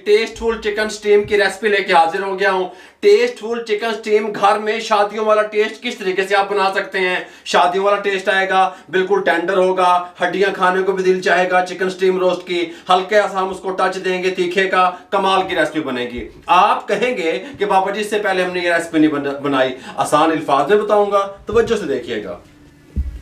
Tasteful chicken steam की recipe लेके हाजिर हो गया हूं। टेस्टफुल चिकन स्टीम घर में शादियों वाला टेस्ट किस तरीके से आप बना सकते हैं। शादियों वाला टेस्ट आएगा, बिल्कुल टेंडर होगा, हड्डियां खाने को भी दिल चाहेगा। चिकन स्टीम रोस्ट की हल्के सा हम उसको टच देंगे, तीखे का, कमाल की रेसिपी बनेगी। आप कहेंगे कि बाबा जी इससे पहले हमने ये रेसिपी नहीं बनाई, आसान अल्फाज में बताऊंगा, तवज्जो से देखिएगा।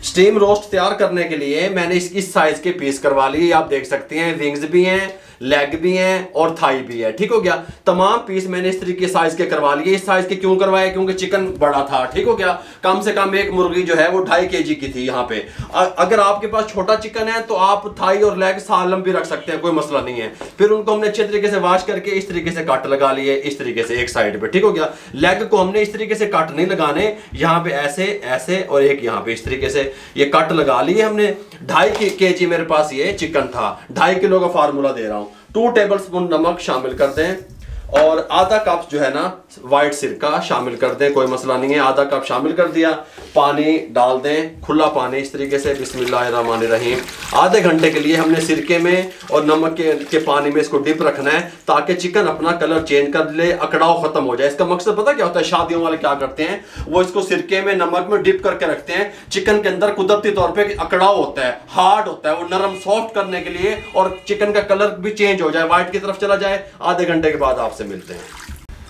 स्टीम रोस्ट तैयार करने के लिए मैंने इस साइज के पीस करवा लिए। आप देख सकते हैं विंग्स भी हैं, लेग भी हैं और थाई भी है। ठीक हो गया। तमाम पीस मैंने इस तरीके साइज के करवा लिए। इस साइज के क्यों करवाए? क्योंकि चिकन बड़ा था। ठीक हो गया। कम से कम एक मुर्गी जो है वो 2.5 kg की थी यहाँ पे। अगर आपके पास छोटा चिकन है तो आप थाई और लेग सालम भी रख सकते हैं, कोई मसला नहीं है। फिर उनको हमने अच्छे तरीके से वॉश करके इस तरीके से कट लगा लिए, इस तरीके से एक साइड पे। ठीक हो गया। लेग को हमने इस तरीके से कट नहीं लगाने, यहाँ पे ऐसे ऐसे और एक यहाँ पे इस तरीके से ये कट लगा लिए हमने। 2.5 kg मेरे पास ये चिकन था। 2.5 किलो का फार्मूला दे रहा हूं। 2 टेबलस्पून नमक शामिल कर दें और आधा कप जो है ना वाइट सिरका शामिल कर दें, कोई मसला नहीं है। आधा कप शामिल कर दिया। पानी डाल दें, खुला पानी इस तरीके से। बिस्मिल्लाहिर्रहमानिर्रहीम। आधे घंटे के लिए हमने सिरके में और नमक के पानी में इसको डिप रखना है ताकि चिकन अपना कलर चेंज कर ले, अकड़ाव खत्म हो जाए। इसका मकसद पता क्या होता है? शादियों वाले क्या करते हैं, वो इसको सिरके में नमक में डिप करके रखते हैं। चिकन के अंदर कुदरती तौर पर अकड़ाव होता है, हार्ड होता है, वो नरम सॉफ्ट करने के लिए और चिकन का कलर भी चेंज हो जाए, व्हाइट की तरफ चला जाए। आधे घंटे के बाद आपसे मिलते हैं।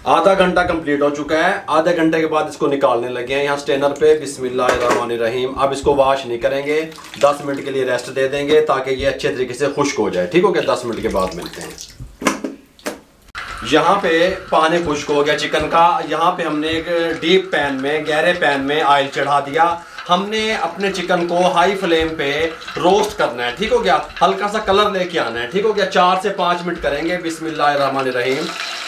आधा घंटा कंप्लीट हो चुका है। आधे घंटे के बाद इसको निकालने लगे हैं यहाँ स्टेनर पे। बिस्मिल्लाहिर्रहमानिर्रहीम। अब इसको वॉश नहीं करेंगे, 10 मिनट के लिए रेस्ट दे देंगे ताकि ये अच्छे तरीके से खुश्क हो जाए। ठीक हो गया। 10 मिनट के बाद मिलते हैं। यहाँ पे पानी खुश्क हो गया चिकन का। यहाँ पे हमने एक डीप पैन में, गहरे पैन में ऑयल चढ़ा दिया। हमने अपने चिकन को हाई फ्लेम पे रोस्ट करना है। ठीक हो गया। हल्का सा कलर लेके आना है। ठीक हो गया। 4 से 5 मिनट करेंगे। बिस्मिल्लाहिर्रहमानिर्रहीम।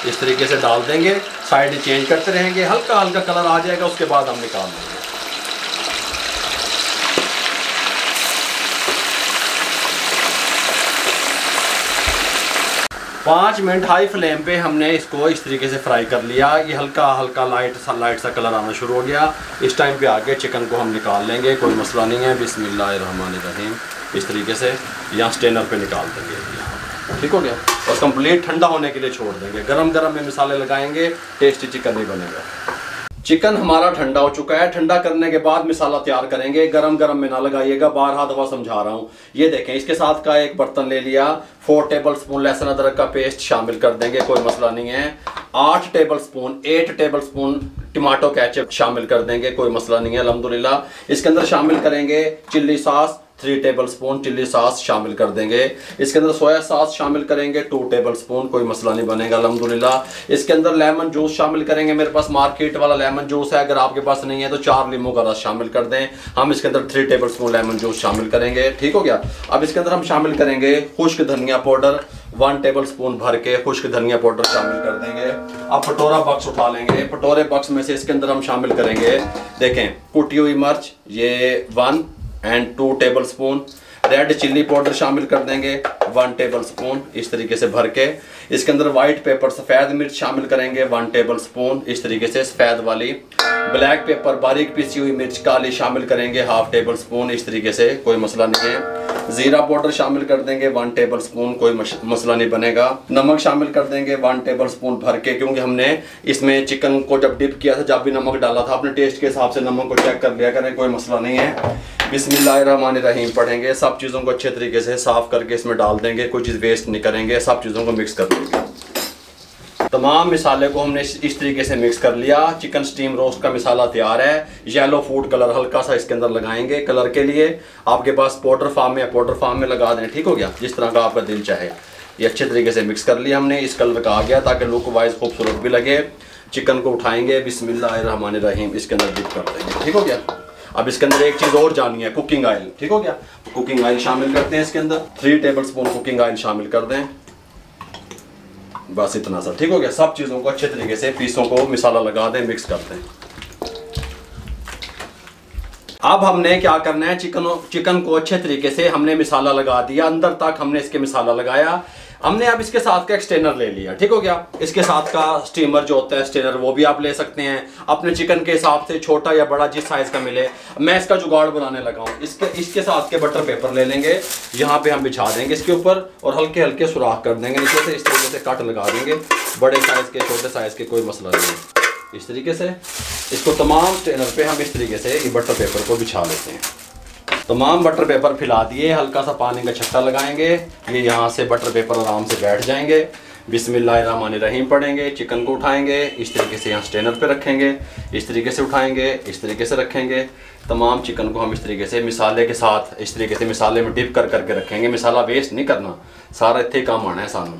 इस तरीके से डाल देंगे, साइड चेंज करते रहेंगे, हल्का हल्का कलर आ जाएगा, उसके बाद हम निकाल देंगे। 5 मिनट हाई फ्लेम पे हमने इसको इस तरीके से फ्राई कर लिया। ये हल्का हल्का लाइट सा कलर आना शुरू हो गया। इस टाइम पे आगे चिकन को हम निकाल लेंगे, कोई मसला नहीं है। बिस्मिल्लाहिर्रहमानिर्रहीम। इस तरीके से यहाँ स्टेनर पे निकाल देंगे। ठीक हो गया। और कंप्लीट ठंडा होने के लिए छोड़ देंगे। गरम गरम में मसाले लगाएंगे, टेस्टी चिकन नहीं बनेगा। चिकन हमारा ठंडा हो चुका है। ठंडा करने के बाद मसाला तैयार करेंगे। गरम गरम में ना लगाइएगा, बारहा दफा समझा रहा हूँ। ये देखें, इसके साथ का एक बर्तन ले लिया। 4 टेबलस्पून लहसुन अदरक का पेस्ट शामिल कर देंगे, कोई मसला नहीं है। 8 टेबलस्पून टमाटो केचप शामिल कर देंगे, कोई मसला नहीं है अल्हम्दुलिल्लाह। इसके अंदर शामिल करेंगे chilli sauce, 3 tablespoon chilli sauce शामिल कर देंगे। इसके अंदर सोया सॉस शामिल करेंगे 2 टेबलस्पून, कोई मसला नहीं बनेगा अल्हम्दुलिल्लाह। इसके अंदर लेमन जूस शामिल करेंगे। मेरे पास मार्केट वाला लेमन जूस है, अगर आपके पास नहीं है तो 4 लीमू का रस शामिल कर दें। हम इसके अंदर 3 टेबलस्पून लेमन जूस शामिल करेंगे। ठीक हो गया। अब इसके अंदर हम शामिल करेंगे खुश्क धनिया पाउडर, 1 टेबलस्पून भर के खुश्क धनिया पाउडर शामिल कर देंगे। अब कटोरा बॉक्स उठा लेंगे। कटोरे बॉक्स में से इसके अंदर हम शामिल करेंगे, देखें, कुटी हुई मिर्च, ये 1 और 2 टेबलस्पून। रेड चिल्ली पाउडर शामिल कर देंगे 1 टेबलस्पून, इस तरीके से भर के। इसके अंदर वाइट पेपर, सफ़ेद मिर्च शामिल करेंगे 1 टेबलस्पून, इस तरीके से सफ़ेद वाली। ब्लैक पेपर, बारीक पिसी हुई मिर्च काली शामिल करेंगे 1/2 टेबलस्पून, इस तरीके से, कोई मसला नहीं है। ज़ीरा पाउडर शामिल कर देंगे 1 टेबलस्पून, कोई मसला नहीं बनेगा। नमक शामिल कर देंगे 1 टेबलस्पून भर के, क्योंकि हमने इसमें चिकन को जब डिप किया था, जब भी नमक डाला था, अपने टेस्ट के हिसाब से नमक को चेक कर लिया करें, कोई मसला नहीं है। बिस्मिल्लाहिर्रहमानिर्रहीम पढ़ेंगे। सब चीज़ों को अच्छे तरीके से साफ़ करके इसमें डाल देंगे, कोई चीज़ वेस्ट नहीं करेंगे, सब चीज़ों को मिक्स कर देंगे। तमाम मिसाले को हमने इस तरीके से मिक्स कर लिया। चिकन स्टीम रोस्ट का मिसाला तैयार है। येलो फूड कलर हल्का सा इसके अंदर लगाएंगे कलर के लिए। आपके पास पाउडर फॉर्म में, पाउडर फॉर्म में लगा दें। ठीक हो गया। जिस तरह का आपका दिल चाहे। ये अच्छे तरीके से मिक्स कर लिया हमने, इस कलर का आ गया ताकि लुक वाइज खूबसूरत भी लगे। चिकन को उठाएंगे, बिस्मिल्लाहिर्रहमानिर्रहीम, इसके अंदर डिप कर देंगे। ठीक हो गया। अब इसके अंदर एक चीज़ और जानी है, कुकिंग ऑयल। ठीक हो गया। कुकिंग ऑयल शामिल करते हैं इसके अंदर। 3 टेबलस्पून कुकिंग ऑयल शामिल कर दें, बस इतना सा। ठीक हो गया। सब चीज़ों को अच्छे तरीके से, पीसों को मिसाला लगा दें, मिक्स कर दें। अब हमने क्या करना है, चिकन को अच्छे तरीके से हमने मिसाला लगा दिया, अंदर तक हमने इसके मिसाला लगाया। हमने अब इसके साथ का एक स्टेनर ले लिया, ठीक हो गया। इसके साथ का स्टीमर जो होता है स्टेनर, वो भी आप ले सकते हैं अपने चिकन के हिसाब से, छोटा या बड़ा जिस साइज का मिले। मैं इसका जुगाड़ बनाने लगा हूँ। इसके साथ के बटर पेपर ले लेंगे, यहाँ पे हम बिछा देंगे इसके ऊपर और हल्के हल्के सुराख कर देंगे नीचे से, इस तरीके से कट लगा देंगे। बड़े साइज के छोटे साइज के कोई मसला नहीं है। इस तरीके से इसको तमाम स्टेनर पे हम इस तरीके से ये बटर पेपर को बिछा लेते हैं। तमाम बटर पेपर फैला दिए, हल्का सा पानी का छट्टा लगाएंगे, ये यहाँ से बटर पेपर आराम से बैठ जाएंगे। बिस्मिल्लाहिर्रहमानिर्रहीम पढ़ेंगे, चिकन को उठाएंगे, इस तरीके से यहाँ स्टेनर पे रखेंगे, इस तरीके से उठाएंगे, इस तरीके से रखेंगे। तमाम चिकन को हम इस तरीके से मिसाले के साथ इस तरीके से मिसाले में डिप कर करके रखेंगे। मिसाला वेस्ट नहीं करना, सारा इतने काम आना है सानू।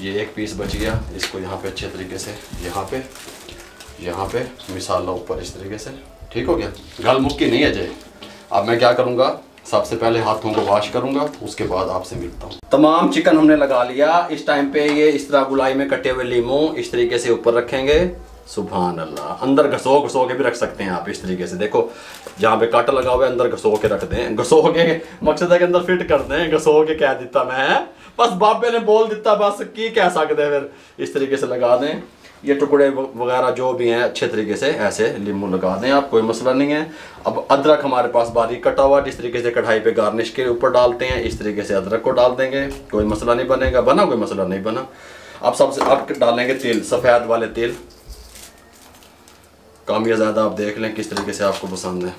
ये एक पीस बच गया, इसको यहाँ पे अच्छे तरीके से यहाँ पे मिसाला ऊपर इस तरीके से, ठीक हो गया। गल मुक्की नहीं है जय। अब मैं क्या करूँगा, सबसे पहले हाथों को वॉश करूँगा, उसके बाद आपसे मिलता हूँ। तमाम चिकन हमने लगा लिया। इस टाइम पे ये इस तरह गुलाई में कटे हुए लीमू इस तरीके से ऊपर रखेंगे। सुभान अल्लाह। अंदर घसो के भी रख सकते हैं आप इस तरीके से। देखो जहाँ पे कट लगा हुआ है अंदर घसो के रख दें। घसो के मकसद है कि अंदर फिट कर दें। घसो के कह दिता मैं, बस बाबे ने बोल दिता, बस की कह सकते हैं। फिर इस तरीके से लगा दें। ये टुकड़े वगैरह जो भी हैं अच्छे तरीके से ऐसे लीमू लगा दें आप, कोई मसला नहीं है। अब अदरक हमारे पास बारीक कटा हुआ, जिस तरीके से कढ़ाई पे गार्निश के ऊपर डालते हैं इस तरीके से अदरक को डाल देंगे, कोई मसला नहीं बनेगा। बना कोई मसला नहीं बना। अब सबसे अब डालेंगे तेल, सफ़ेद वाले तेल, कम या ज़्यादा आप देख लें किस तरीके से आपको पसंद है।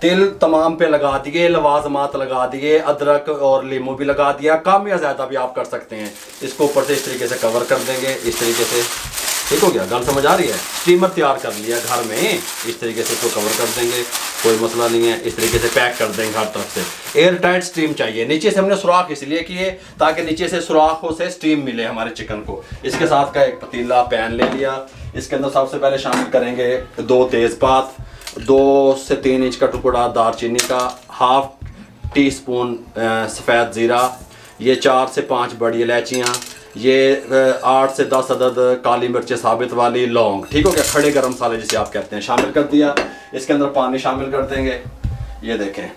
तिल तमाम पे लगा दिए, लवाजमात लगा दिए, अदरक और लीमू भी लगा दिया। कम या ज़्यादा भी आप कर सकते हैं। इसको ऊपर से इस तरीके से कवर कर देंगे इस तरीके से, ठीक हो गया। गल समझ आ रही है। स्टीमर तैयार कर लिया घर में, इस तरीके से इसको कवर कर देंगे, कोई मसला नहीं है। इस तरीके से पैक कर देंगे हर तरफ से। एयर टाइट स्टीम चाहिए। नीचे से हमने सुराख इसलिए किए ताकि नीचे से सुराखों से स्टीम मिले हमारे चिकन को। इसके साथ का एक पतीला पैन ले लिया, इसके अंदर सबसे पहले शामिल करेंगे 2 तेज़पात, 2 से 3 इंच का टुकड़ा दालचीनी का, हाफ टी स्पून सफ़ेद ज़ीरा, ये 4 से 5 बड़ी इलायचियाँ, ये 8 से 10 अदद काली मिर्चें साबित वाली लौंग, ठीक हो गया। खड़े गरम मसाले जिसे आप कहते हैं, शामिल कर दिया। इसके अंदर पानी शामिल कर देंगे। ये देखें,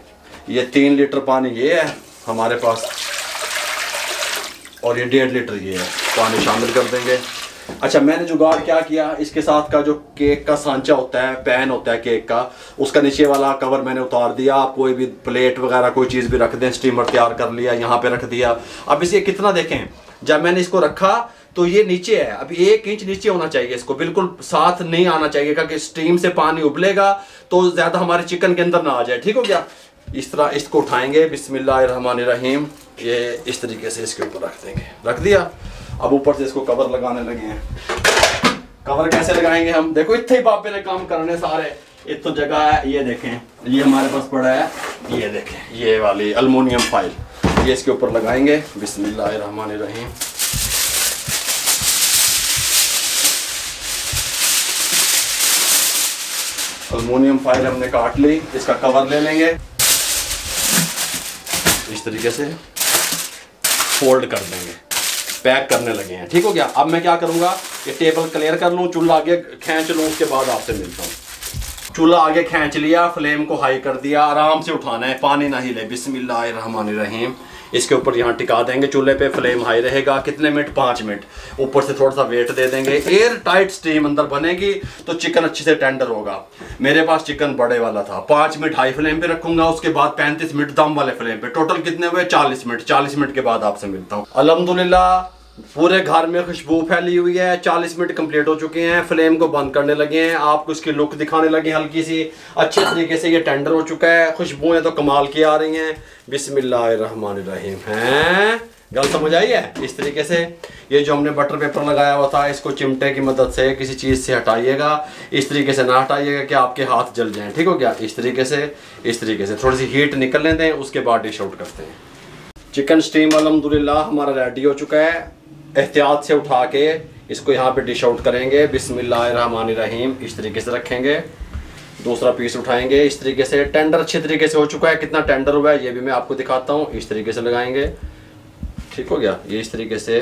ये 3 लीटर पानी ये है हमारे पास, और ये 1.5 लीटर ये है, पानी शामिल कर देंगे। अच्छा, मैंने जुगाड़ क्या किया, इसके साथ का जो केक का सांचा होता है, पैन होता है केक का, उसका नीचे वाला कवर मैंने उतार दिया। आप कोई भी प्लेट वगैरह कोई चीज़ भी रख दें, स्टीमर तैयार कर लिया, यहाँ पे रख दिया। अब इसे कितना देखें, जब मैंने इसको रखा तो ये नीचे है, अभी 1 इंच नीचे होना चाहिए, इसको बिल्कुल साथ नहीं आना चाहिए, क्योंकि स्टीम से पानी उबलेगा तो ज़्यादा हमारे चिकन के अंदर ना आ जाए, ठीक हो गया। इस तरह इसको उठाएंगे, बिस्मिल्लाहिर्रहमानिर्रहीम, ये इस तरीके से इसके ऊपर रख देंगे। रख दिया। अब ऊपर से इसको कवर लगाने लगे हैं। कवर कैसे लगाएंगे हम, देखो इतने ही बापे ने काम करने सारे, इतना जगह है। ये देखें, ये हमारे पास पड़ा है, ये देखें, ये वाली अल्मुनियम फाइल, ये इसके ऊपर लगाएंगे। बिस्मिल्लाहिर्रहमानिर्रहीम। अल्मुनियम फाइल हमने काट ली, इसका कवर ले लेंगे, इस तरीके से फोल्ड कर देंगे, पैक करने लगे हैं, ठीक हो गया। अब मैं क्या करूंगा, ये टेबल क्लियर कर लूँ, चूल्हा आगे खींच लूँ, उसके बाद आपसे मिलता हूँ। चूल्हा आगे खींच लिया, फ्लेम को हाई कर दिया, आराम से उठाना है, पानी ना हिले। बिस्मिल्लाहिर्रहमानिर्रहीम। इसके ऊपर यहाँ टिका देंगे चूल्हे पे, फ्लेम हाई रहेगा। कितने मिनट, 5 मिनट। ऊपर से थोड़ा सा वेट दे देंगे। एयर टाइट स्टीम अंदर बनेगी तो चिकन अच्छे से टेंडर होगा। मेरे पास चिकन बड़े वाला था। 5 मिनट हाई फ्लेम पे रखूंगा, उसके बाद 35 मिनट दम वाले फ्लेम पे। टोटल कितने हुए, 40 मिनट। 40 मिनट के बाद आपसे मिलता हूँ। अल्हम्दुलिल्लाह पूरे घर में खुशबू फैली हुई है। 40 मिनट कंप्लीट हो चुके हैं। फ्लेम को बंद करने लगे हैं, आपको इसकी लुक दिखाने लगे हल्की सी। अच्छे तरीके से ये टेंडर हो चुका है। खुशबुएं तो कमाल की आ रही हैं। बिस्मिल्लाहिर्रहमानिर्रहीम। हैं, गल समझ आई है। इस तरीके से ये जो हमने बटर पेपर लगाया हुआ था, इसको चिमटे की मदद से किसी चीज़ से हटाइएगा। इस तरीके से ना हटाइएगा कि आपके हाथ जल जाएं, ठीक हो गया। इस तरीके से थोड़ी सी हीट निकलने दें, उसके बाद डिश आउट करते हैं। चिकन स्टीम अल्हम्दुलिल्लाह हमारा रेडी हो चुका है। एहतियात से उठा के इसको यहाँ पे डिश आउट करेंगे। बिस्मिल्लाहिर्रहमानिर्रहीम। इस तरीके से रखेंगे। दूसरा पीस उठाएंगे इस तरीके से। टेंडर अच्छे तरीके से हो चुका है। कितना टेंडर हुआ है ये भी मैं आपको दिखाता हूँ। इस तरीके से लगाएंगे, ठीक हो गया। ये इस तरीके से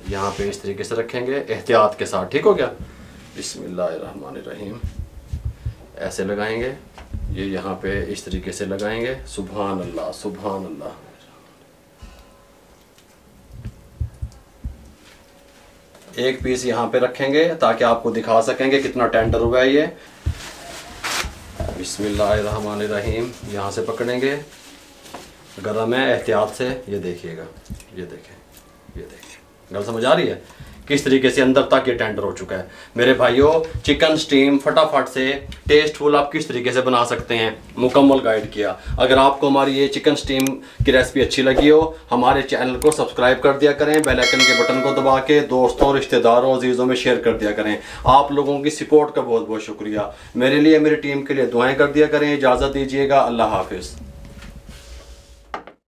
यहाँ पे इस तरीके से रखेंगे एहतियात के साथ, ठीक हो गया। बिस्मिल्लाहिर्रहमानिर्रहीम। ऐसे लगाएंगे, ये यहाँ पे इस तरीके से लगाएंगे। सुभान अल्लाह सुभान अल्लाह। एक पीस यहाँ पे रखेंगे ताकि आपको दिखा सकेंगे कितना टेंडर हुआ है ये। बिस्मिल्लाहिर्रहमानिर्रहीम। यहाँ से पकड़ेंगे, गरम है, एहतियात से। ये देखिएगा, ये देखें, ये देखें, गल समझ आ रही है किस तरीके से अंदर तक ये टेंडर हो चुका है। मेरे भाइयों, चिकन स्टीम फटाफट से टेस्टफुल आप किस तरीके से बना सकते हैं, मुकम्मल गाइड किया। अगर आपको हमारी ये चिकन स्टीम की रेसिपी अच्छी लगी हो, हमारे चैनल को सब्सक्राइब कर दिया करें, बेल आइकन के बटन को दबा के दोस्तों, रिश्तेदारों, अजीज़ों में शेयर कर दिया करें। आप लोगों की सपोर्ट का बहुत बहुत शुक्रिया। मेरे लिए, मेरी टीम के लिए दुआएँ कर दिया करें। इजाज़त दीजिएगा, अल्लाह हाफिज़।